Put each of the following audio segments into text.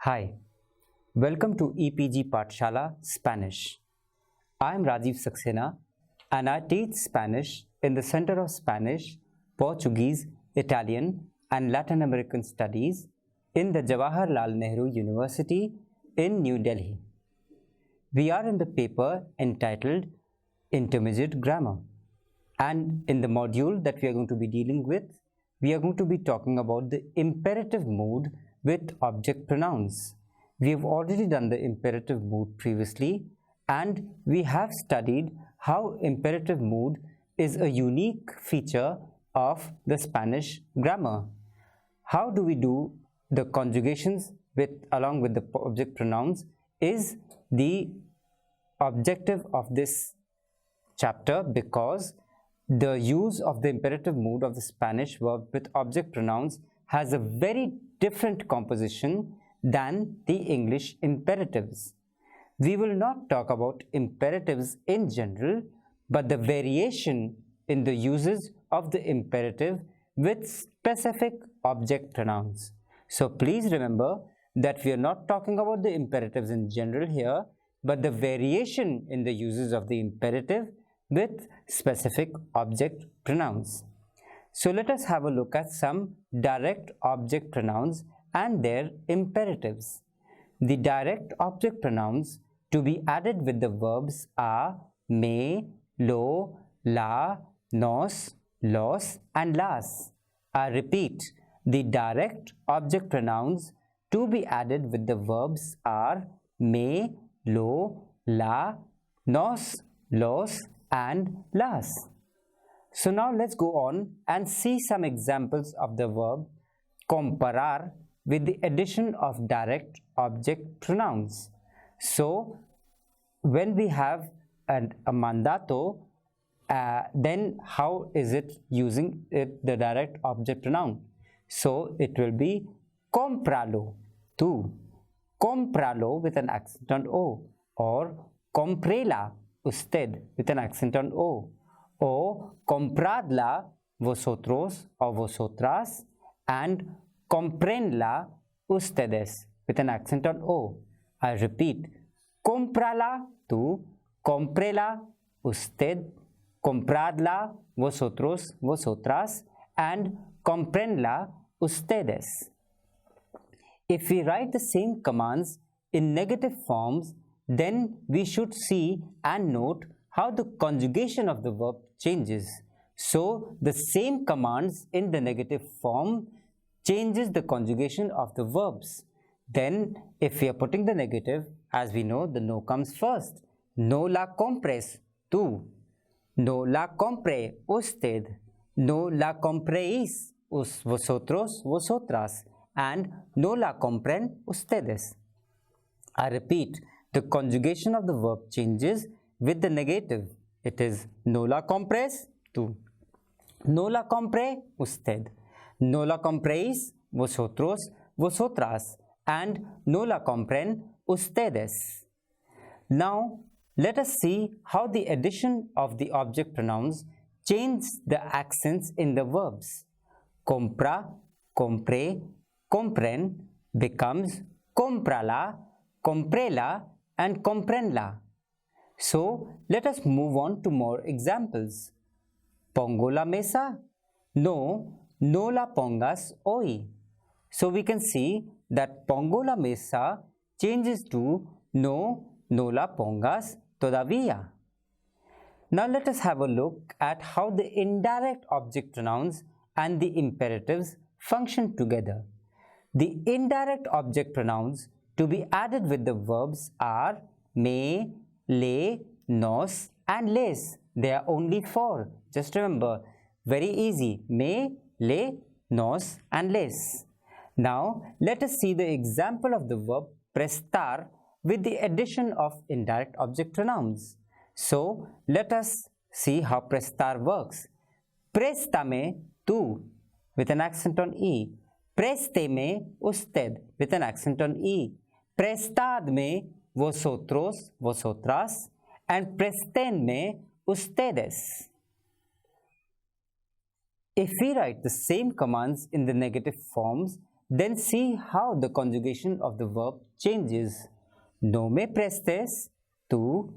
Hi, welcome to EPG Pathshala Spanish. I am Rajiv Saxena and I teach Spanish in the Center of Spanish, Portuguese, Italian and Latin American Studies in the Jawaharlal Nehru University in New Delhi. We are in the paper entitled Intermediate Grammar, and in the module that we are going to be dealing with, we are going to be talking about the imperative mood with object pronouns. We have already done the imperative mood previously, and we have studied how imperative mood is a unique feature of the Spanish grammar. How do we do the conjugations along with the object pronouns is the objective of this chapter, because the use of the imperative mood of the Spanish verb with object pronouns has a very different composition than the English imperatives. We will not talk about imperatives in general, but the variation in the uses of the imperative with specific object pronouns. So please remember that we are not talking about the imperatives in general here, but the variation in the uses of the imperative with specific object pronouns. So let us have a look at some direct object pronouns and their imperatives. The direct object pronouns to be added with the verbs are me, lo, la, nos, los and las. I repeat, the direct object pronouns to be added with the verbs are me, lo, la, nos, los and las. So now let's go on and see some examples of the verb comparar with the addition of direct object pronouns. So when we have a mandato, then how is it using the direct object pronoun? So it will be cómpralo, tú, cómpralo with an accent on O, or cómprela, usted with an accent on O, or compradla, vosotros or vosotras, and comprenla, ustedes with an accent on O. I repeat, cómprala, tú, cómprela, usted, compradla, vosotros, vosotras, and comprenla, ustedes. If we write the same commands in negative forms, then we should see and note how the conjugation of the verb changes. So the same commands in the negative form changes the conjugation of the verbs. Then if we are putting the negative, as we know, the no comes first. No la compres, tú. No la compre, usted. No la compréis, vosotros, vosotras. And no la compren, ustedes. I repeat, the conjugation of the verb changes with the negative. It is no la compres, tú. No la compre, usted. No la compréis, vosotros, vosotras. And no la compren, ustedes. Now, let us see how the addition of the object pronouns changes the accents in the verbs. Compra, compre, compren becomes comprala, comprela, and comprenla. So let us move on to more examples. Pongo la mesa? No, no la pongas hoy. So we can see that pongo la mesa changes to no, no la pongas todavía. Now let us have a look at how the indirect object pronouns and the imperatives function together. The indirect object pronouns to be added with the verbs are me, le, nos and les. They are only four. Just remember, very easy. Me, le, nos and les. Now, let us see the example of the verb prestar with the addition of indirect object pronouns. So, let us see how prestar works. Préstame, tú, with an accent on E. Présteme, usted, with an accent on E. Prestadme, vosotros, vosotras, and prestenme, ustedes. If we write the same commands in the negative forms, then see how the conjugation of the verb changes. No me prestes, tú.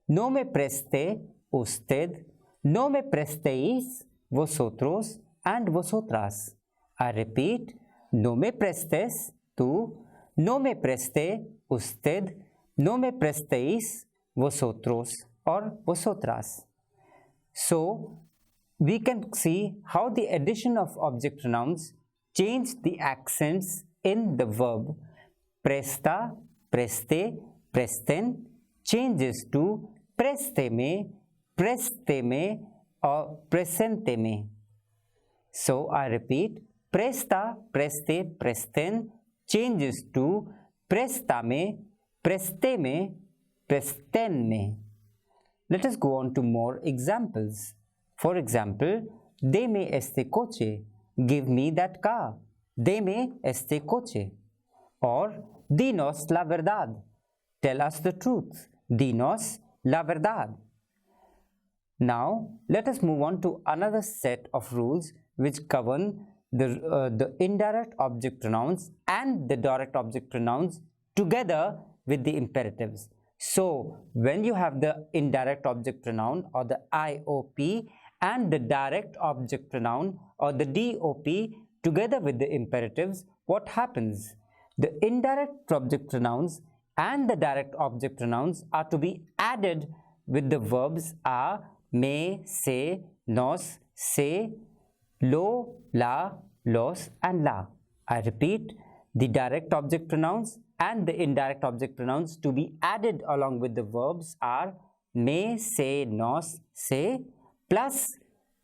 No me preste, usted. No me prestéis, vosotros and vosotras. I repeat, no me prestes, tú. No me preste, usted. No me prestéis, vosotros or vosotras. So, we can see how the addition of object pronouns change the accents in the verb. Presta, preste, presten changes to presteme, presteme or presenteme. So, I repeat, presta, preste, presten changes to prestame, presteme, prestenme. Let us go on to more examples. For example, deme este coche, give me that car. Deme este coche. Or, dinos la verdad, tell us the truth. Dinos la verdad. Now, let us move on to another set of rules which govern the indirect object pronouns and the direct object pronouns together with the imperatives. So, when you have the indirect object pronoun or the IOP and the direct object pronoun or the DOP together with the imperatives, what happens? The indirect object pronouns and the direct object pronouns are to be added with the verbs are, me, se, nos, se, lo, la, los and la. I repeat, the direct object pronouns and the indirect object pronouns to be added along with the verbs are me, se, nos, se plus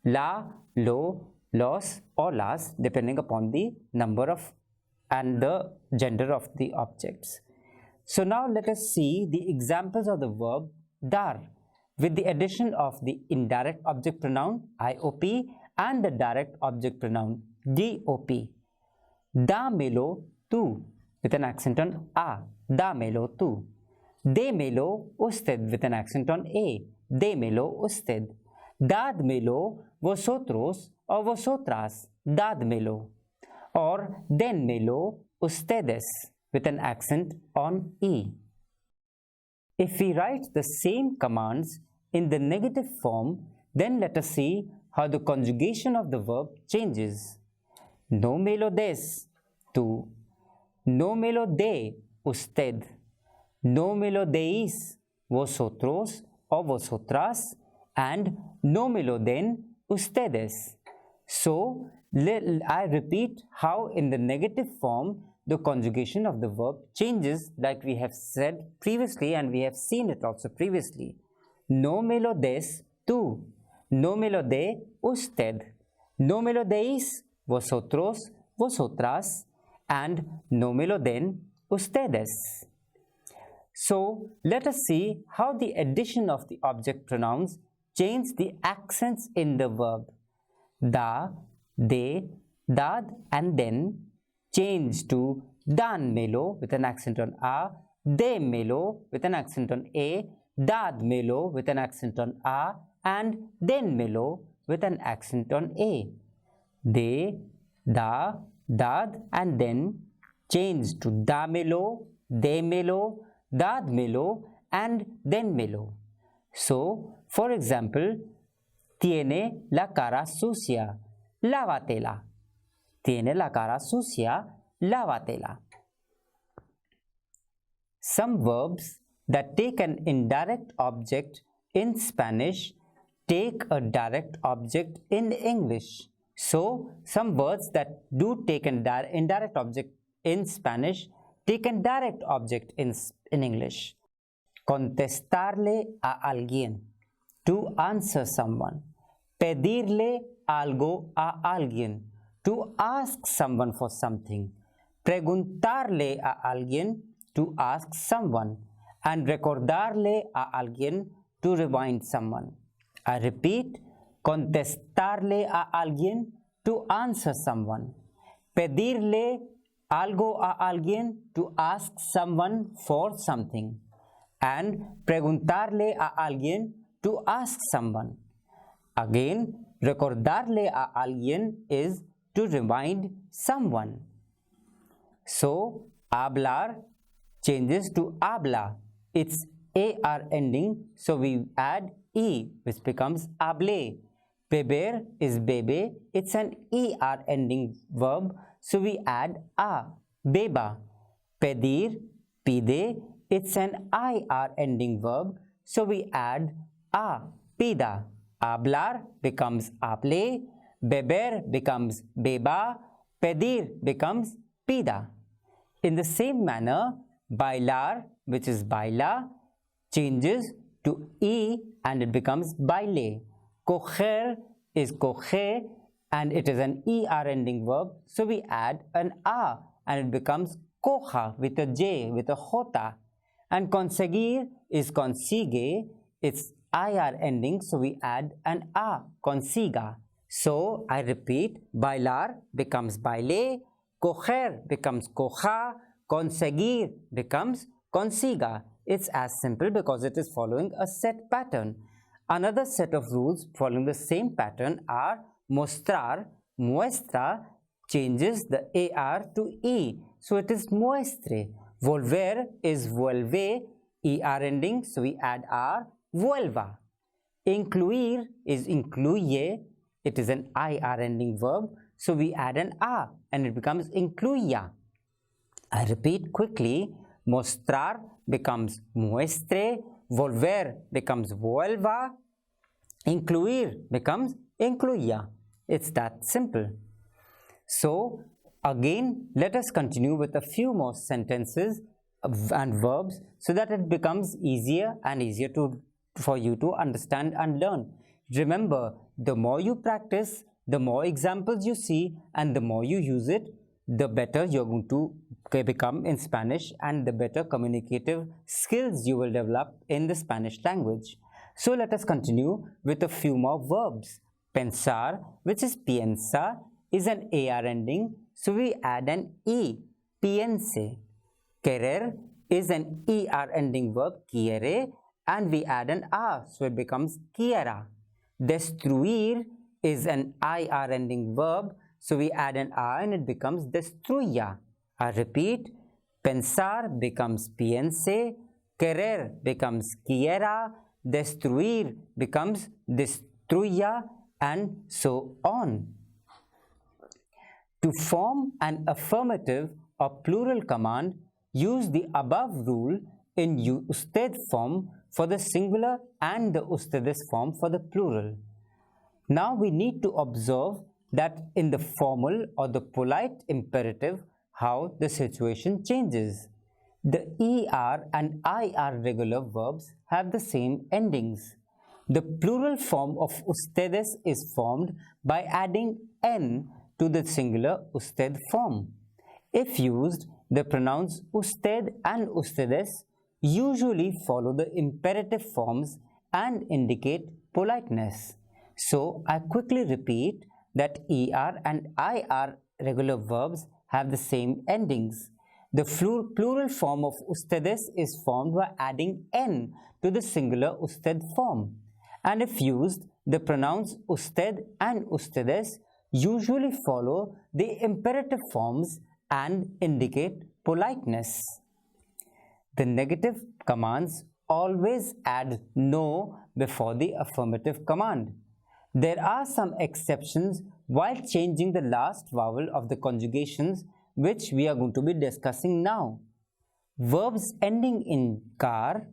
la, lo, los or las depending upon the number of and the gender of the objects. So now let us see the examples of the verb dar with the addition of the indirect object pronoun IOP and the direct object pronoun DOP. Dámelo tú with an accent on A. Dámelo tú. Démelo usted with an accent on A. Démelo usted. Dádmelo vosotros o vosotras. Dádmelo. Or denmelo ustedes with an accent on E. If we write the same commands in the negative form, then let us see how the conjugation of the verb changes. No me lo des, tú. No me lo dé, usted. No me lo deis, vosotros o vosotras. And no me lo den, ustedes. So, I repeat how in the negative form the conjugation of the verb changes like we have said previously and we have seen it also previously. No me lo des, tú. No me lo dé, usted. No me lo deis, vosotros, vosotras. And no me lo den, ustedes. So, let us see how the addition of the object pronouns change the accents in the verb. Da, de, dad and then change to danmelo with an accent on A, demelo with an accent on A, dadmelo with an accent on A and denmelo with an accent on A. De, da, dad and then change to damelo, demelo, dadmelo and denmelo. So, for example, tiene la cara sucia, lávatela. Tiene la cara sucia, lávatela. Some verbs that take an indirect object in Spanish take a direct object in English. So, some words that do take an indirect object in Spanish take a direct object in English. Contestarle a alguien, to answer someone. Pedirle algo a alguien, to ask someone for something. Preguntarle a alguien, to ask someone. And recordarle a alguien, to remind someone. I repeat, contestarle a alguien, to answer someone. Pedirle algo a alguien, to ask someone for something. And preguntarle a alguien, to ask someone. Again, recordarle a alguien is to remind someone. So hablar changes to habla. It's AR ending, so we add E, which becomes hable. Beber is bebe, it's an ER ending verb, so we add A, beba. Pedir, pide, it's an IR ending verb, so we add A, pida. Hablar becomes hable, beber becomes beba, pedir becomes pida. In the same manner, bailar, which is baila, changes to E and it becomes baile. Coger is coge and it is an ER ending verb, so we add an A and it becomes coja with a J, with a jota. And conseguir is consigue, it's IR ending, so we add an A, consiga. So I repeat, bailar becomes baile, coger becomes coja, conseguir becomes consiga. It's as simple because it is following a set pattern. Another set of rules following the same pattern are mostrar, muestra changes the AR to E, so it is muestre. Volver is vuelve, ER ending, so we add R, vuelva. Incluir is incluye, it is an IR ending verb, so we add an A and it becomes incluya. I repeat quickly, mostrar becomes muestre, volver becomes vuelva, incluir becomes incluya. It's that simple. So again, let us continue with a few more sentences and verbs so that it becomes easier and easier for you to understand and learn. Remember, the more you practice, the more examples you see and the more you use it, the better you're going to become in Spanish and the better communicative skills you will develop in the Spanish language. So let us continue with a few more verbs. Pensar, which is piensa, is an AR ending, so we add an E, piense. Querer is an ER ending verb, quiere, and we add an A, so it becomes quiera. Destruir is an IR ending verb, so we add an A and it becomes destruya. I repeat, pensar becomes piense, querer becomes quiera, destruir becomes destruya, and so on. To form an affirmative or plural command, use the above rule in usted form for the singular and the ustedes form for the plural. Now we need to observe that in the formal or the polite imperative, how the situation changes. The ER and IR regular verbs have the same endings. The plural form of ustedes is formed by adding N to the singular usted form. If used, the pronouns usted and ustedes usually follow the imperative forms and indicate politeness. So I quickly repeat that ER and IR regular verbs have the same endings. The plural form of ustedes is formed by adding N to the singular usted form. And if used, the pronouns usted and ustedes usually follow the imperative forms and indicate politeness. The negative commands always add no before the affirmative command. There are some exceptions while changing the last vowel of the conjugations, which we are going to be discussing now. Verbs ending in gar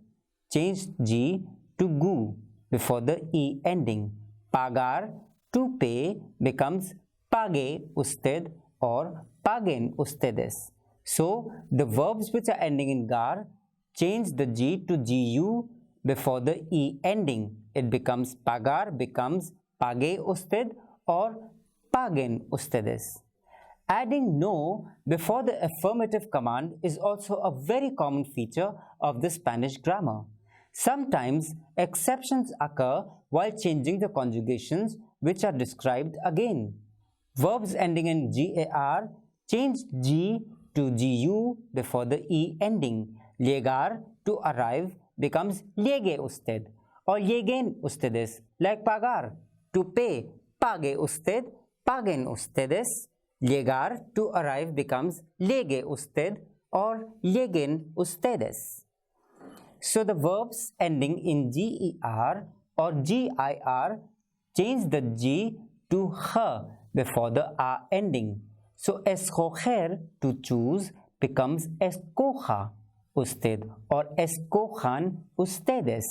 change G to gu before the E ending. Pagar, to pay, becomes pague usted or paguen ustedes. So the verbs which are ending in gar change the G to GU before the E ending. It becomes pagar, becomes pague usted or paguen ustedes. Adding no before the affirmative command is also a very common feature of the Spanish grammar. Sometimes exceptions occur while changing the conjugations which are described again. Verbs ending in gar change G to gu before the E ending. Llegar, to arrive, becomes llegue usted or lleguen ustedes, like pagar. To pay, pague usted, paguen ustedes. Llegar, to arrive, becomes llegue usted or lleguen ustedes. So the verbs ending in GER or GIR change the G to H before the A ending. So escoger, to choose, becomes escoja usted or escojan ustedes.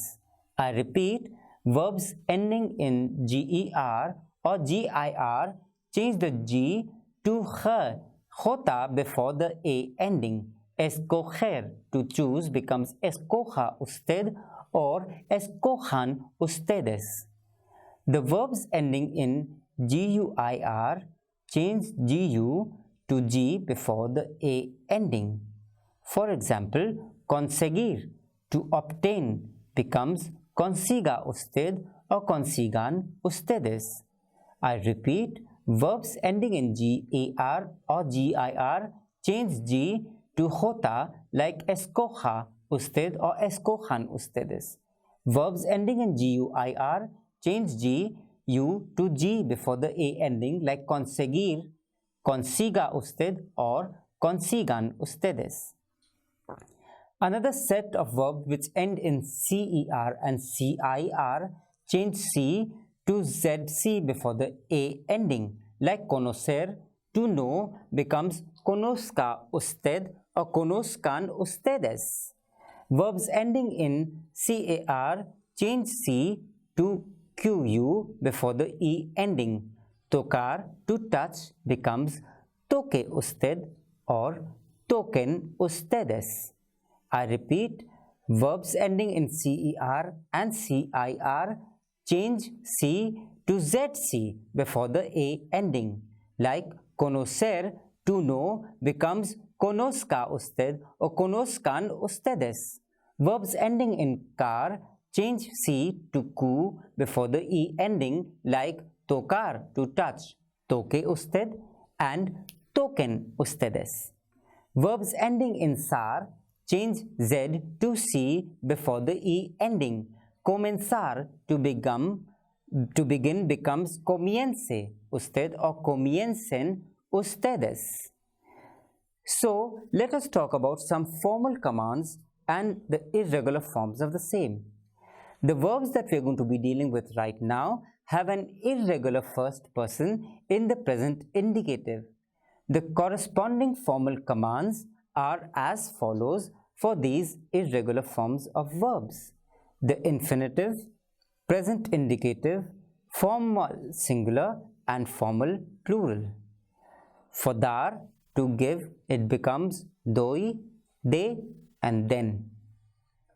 I repeat, verbs ending in GER or GIR change the G to H, jota before the A ending. Escoger, to choose, becomes escoja usted or escojan ustedes. The verbs ending in GUIR change GU to G before the A ending. For example, conseguir, to obtain, becomes consiga usted or consigan ustedes. I repeat, verbs ending in GAR or GIR change G to jota like escoja usted or escojan ustedes. Verbs ending in GUIR change G U to G before the A ending like conseguir, consiga usted or consigan ustedes. Another set of verbs which end in CER and CIR change C to ZC before the A ending, like conocer, to know, becomes conozca usted or conozcan ustedes. Verbs ending in CAR change C to QU before the E ending. Tocar, to touch, becomes toque usted or toquen ustedes. I repeat, verbs ending in CER and CIR change C to ZC before the A ending, like conocer, to know, becomes conozca usted or conozcan ustedes. Verbs ending in car change C to Q before the E ending, like tocar, to touch, toque usted and toquen ustedes. Verbs ending in SAR change Z to C before the E ending. Comenzar, to begin, becomes comience usted or comiencen ustedes. So let us talk about some formal commands and the irregular forms of the same. The verbs that we are going to be dealing with right now have an irregular first person in the present indicative. The corresponding formal commands are as follows for these irregular forms of verbs: the infinitive, present indicative, formal singular and formal plural. For dar, to give, it becomes doy, de and den.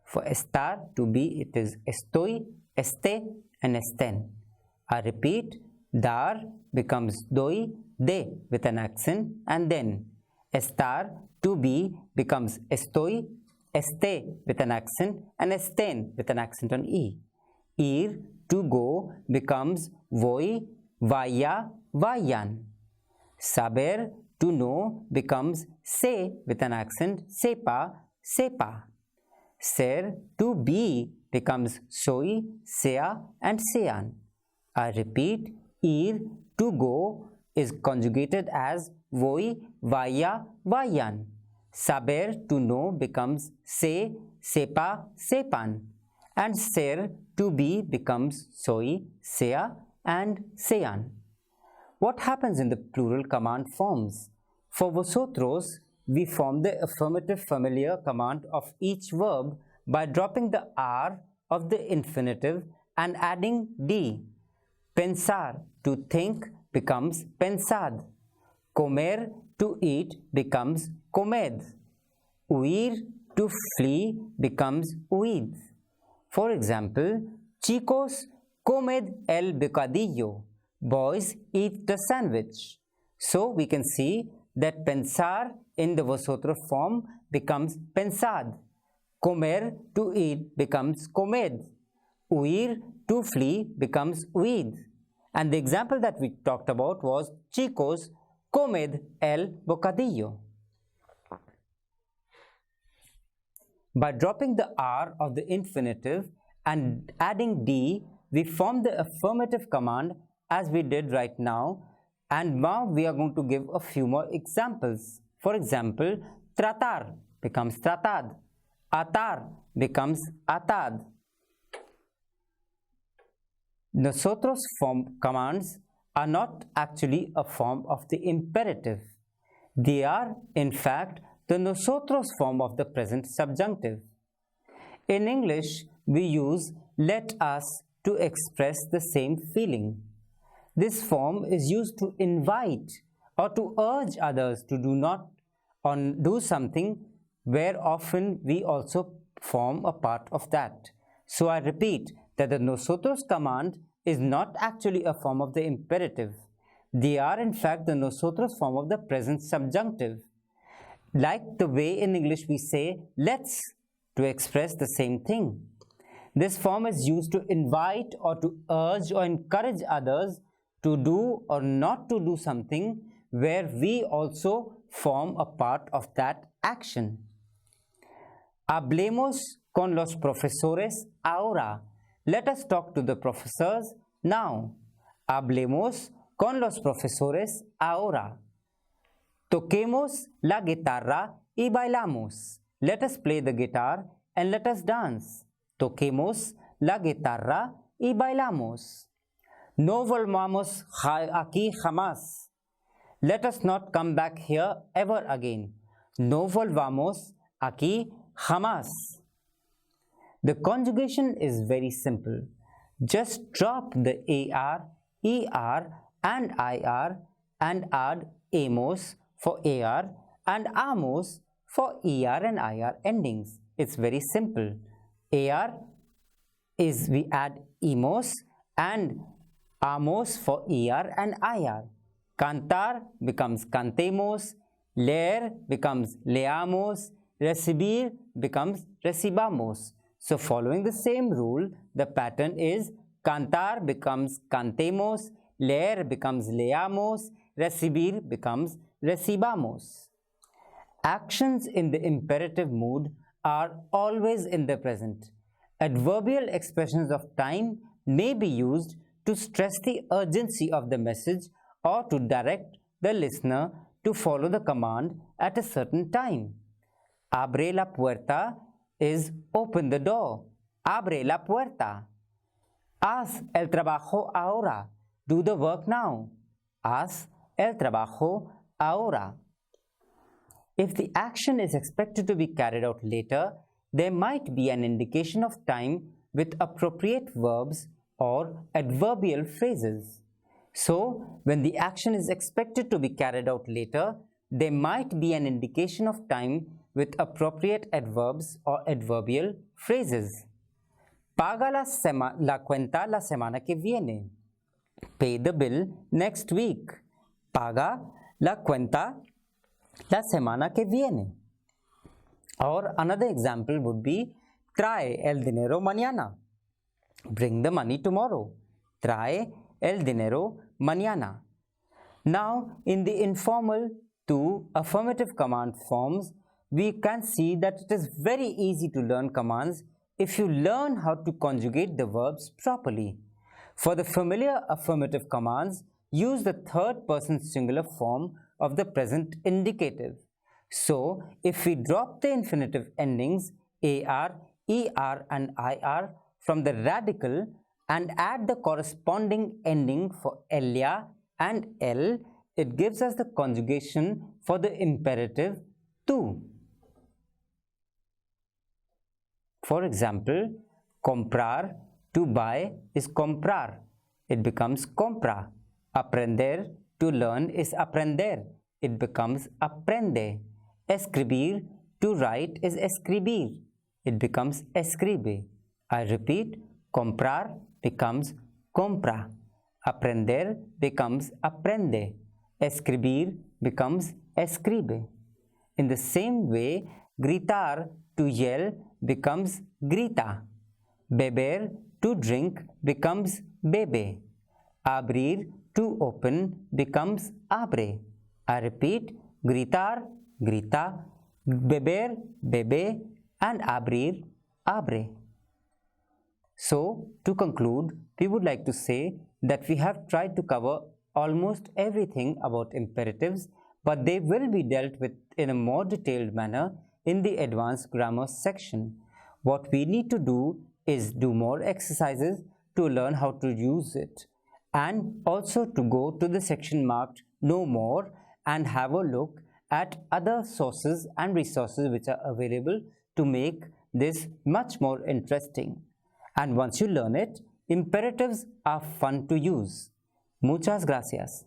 For estar, to be, it is estoy, este and esten. I repeat, dar becomes doy, de with an accent and then. Estar, to be, becomes estoy, este with an accent and esten with an accent on e. Ir, to go, becomes voy, vaya, vayan. Saber, to know, becomes se with an accent, sepa, sepa. Ser, to be, becomes soy, sea and sean. I repeat, ir, to go, is conjugated as voy, vaya, vayan. Saber, to know, becomes se, sepa, sepan. And ser, to be, becomes soy, sea and sean. What happens in the plural command forms? For vosotros, we form the affirmative familiar command of each verb by dropping the R of the infinitive and adding D. Pensar, to think, becomes pensad. Comer, to eat, becomes comed. Huir, to flee, becomes huid. For example, chicos, comed el bocadillo. Boys, eat the sandwich. So we can see that pensar in the vosotros form becomes pensad. Comer, to eat, becomes comed. Huir, to flee, becomes huid. And the example that we talked about was chicos, comed el bocadillo. By dropping the R of the infinitive and adding D, we form the affirmative command as we did right now And now we are going to give a few more examples. For example, tratar becomes tratad, atar becomes atad. Nosotros form commands are not actually a form of the imperative. They are, in fact, the nosotros form of the present subjunctive. In English, we use let us to express the same feeling. This form is used to invite or to urge others to do something, where often we also form a part of that. So I repeat that the nosotros command is not actually a form of the imperative. They are in fact the nosotros form of the present subjunctive. Like the way in English we say let's to express the same thing. This form is used to invite or to urge or encourage others to do or not to do something, where we also form a part of that action. Hablemos con los profesores ahora. Let us talk to the professors now. Hablemos con los profesores ahora. Toquemos la guitarra y bailamos. Let us play the guitar and let us dance. Toquemos la guitarra y bailamos. No volvamos aquí jamás. Let us not come back here ever again. No volvamos aquí jamás. The conjugation is very simple. Just drop the AR, ER and IR and add amos for AR and amos for ER and IR endings. It's very simple. AR is we add emos and amos for ER and IR. Cantar becomes cantemos, leer becomes leamos, recibir becomes recibamos. So following the same rule, the pattern is cantar becomes cantemos, leer becomes leamos, recibir becomes recibamos. Actions in the imperative mood are always in the present. Adverbial expressions of time may be used to stress the urgency of the message or to direct the listener to follow the command at a certain time. Abre la puerta is open the door. Abre la puerta. Haz el trabajo ahora. Do the work now. Haz el trabajo ahora. If the action is expected to be carried out later, there might be an indication of time with appropriate verbs or adverbial phrases. So, when the action is expected to be carried out later, there might be an indication of time with appropriate adverbs or adverbial phrases. Paga la cuenta la semana que viene. Pay the bill next week. Paga la cuenta la semana que viene. Or another example would be trae el dinero mañana. Bring the money tomorrow. Trae el dinero mañana. Now, in the informal to affirmative command forms, we can see that it is very easy to learn commands if you learn how to conjugate the verbs properly. For the familiar affirmative commands, use the third person singular form of the present indicative. So, if we drop the infinitive endings AR, ER and IR from the radical and add the corresponding ending for elia and L, it gives us the conjugation for the imperative to. For example, comprar, to buy, is comprar. It becomes compra. Aprender, to learn, is aprender. It becomes aprende. Escribir, to write, is escribir. It becomes escribe. I repeat, comprar becomes compra. Aprender becomes aprende. Escribir becomes escribe. In the same way, gritar, to yell, becomes grita. Beber, to drink, becomes bebe. Abrir, to open, becomes abre. I repeat, gritar, grita, beber, bebe, and abrir, abre. So, to conclude, we would like to say that we have tried to cover almost everything about imperatives, but they will be dealt with in a more detailed manner in the advanced grammar section. What we need to do is do more exercises to learn how to use it, and also to go to the section marked Know More and have a look at other sources and resources which are available to make this much more interesting. And once you learn it, imperatives are fun to use. Muchas gracias.